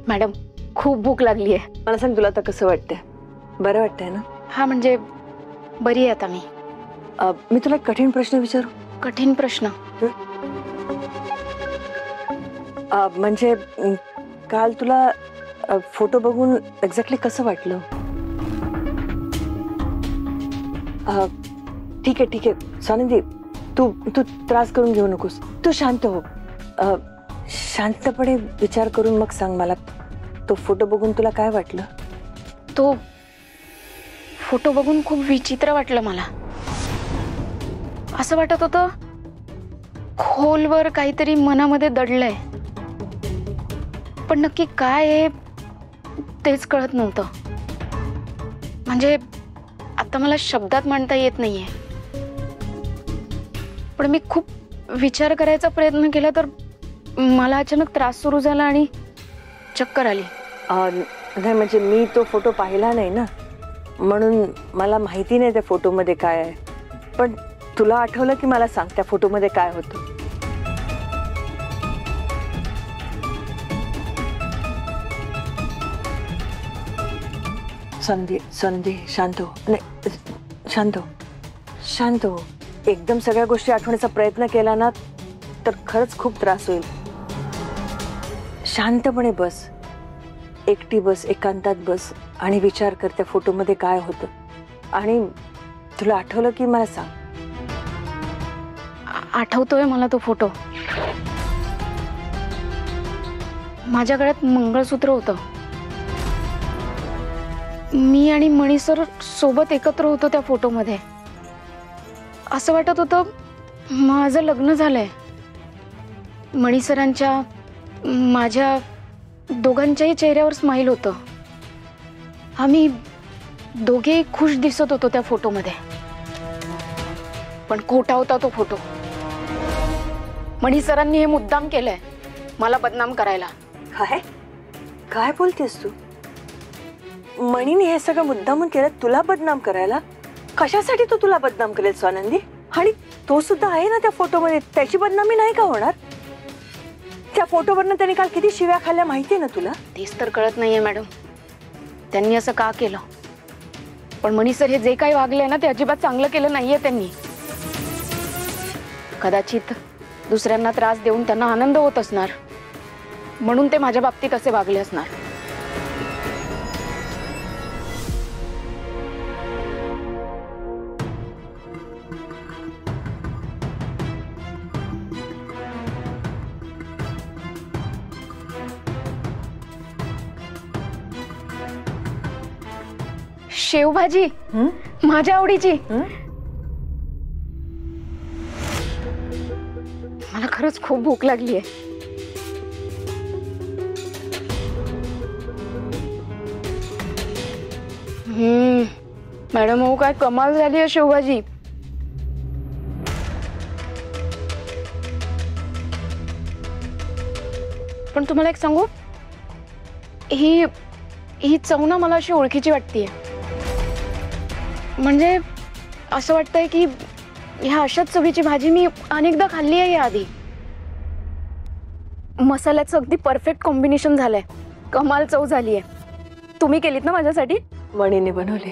Madam खूप भूक लागली आहे. मला सांग, तुला आता कसं वाटतंय? बरं वाटतंय ना? हा म्हणजे बरी आहे आता मी. मी तुला एक कठीण प्रश्न विचारू? कठीण प्रश्न? म्हणजे काल तुला फोटो बघून एक्झॅक्टली कसं वाटलं? ठीक आहे स्वानंदी, तू त्रास करून घेऊ नकोस. तू शांत हो. शांतपणे विचार करून मग सांग मला, तो फोटो बघून तुला काय वाटलं? तो फोटो बघून खूप विचित्र वाटलं मला. असं वाटत होतं खोलवर काहीतरी मनामध्ये दडलंय, पण नक्की काय आहे तेच कळत नव्हतं. म्हणजे आता मला शब्दात मांडता येत नाहीये, पण मी खूप विचार करायचा प्रयत्न केला तर मला अचानक त्रास सुरू झाला आणि चक्कर आली. नाही म्हणजे मी तो फोटो पाहिला नाही ना, म्हणून मला माहिती नाही त्या फोटोमध्ये काय आहे. पण तुला आठवलं की मला सांग, त्या फोटोमध्ये काय होतं? संधी शांत हो. नाही, शांत हो. एकदम सगळ्या गोष्टी आठवण्याचा प्रयत्न केला ना तर खरंच खूप त्रास होईल. शांतपणे बस, एकटी बस, एकांतात बस आणि विचार कर त्या फोटोमध्ये काय होतं. आणि तुला आठवलं की मला सांग. आठवतोय मला तो फोटो. माझ्या गळ्यात मंगळसूत्र होतं. मी आणि मणी सर सोबत एकत्र होतो त्या फोटोमध्ये. असं वाटत होतं माझं लग्न झालंय. मणी सरांच्या माझ्या दोघांच्याही चेहऱ्यावर स्माईल होतं. आम्ही दोघेही खुश दिसत होतो त्या फोटोमध्ये. पण खोटा होता तो फोटो. मणी सरांनी हे मुद्दाम केलंय मला बदनाम करायला. काय बोलतेस तू? मणीने हे सगळं मुद्दामून केलं तुला बदनाम करायला? कशासाठी तो तुला बदनाम करेल स्वानंदी? आणि तो सुद्धा आहे ना त्या फोटोमध्ये, त्याची बदनामी नाही का होणार? त्या फोटोवरनं त्यांनी काल किती शिव्या खाल्ल्या माहितीये ना तुला? तेच तर कळत नाहीये मॅडम, त्यांनी असं का केलं. पण मणी सर हे जे काही वागले ना ते अजिबात चांगलं केलं नाहीये त्यांनी. कदाचित दुसऱ्यांना त्रास देऊन त्यांना आनंद होत असणार, म्हणून ते माझ्या बाबतीत असे वागले असणार. शेवभाजी माझ्या आवडीची. मला खरंच खूप भूक लागली आहे. मॅडम हो, काय कमाल झाली आहे शेवभाजी. पण तुम्हाला एक सांगू, ही चव ना मला अशी ओळखीची वाटतेय. म्हणजे असं वाटतंय की ह्या अशाच चवीची भाजी मी अनेकदा खाल्ली आहे याआधी. मसाल्याचं अगदी परफेक्ट कॉम्बिनेशन झालंय. कमाल चव झाली आहे. तुम्ही केलीत ना माझ्यासाठी? मणीने बनवली.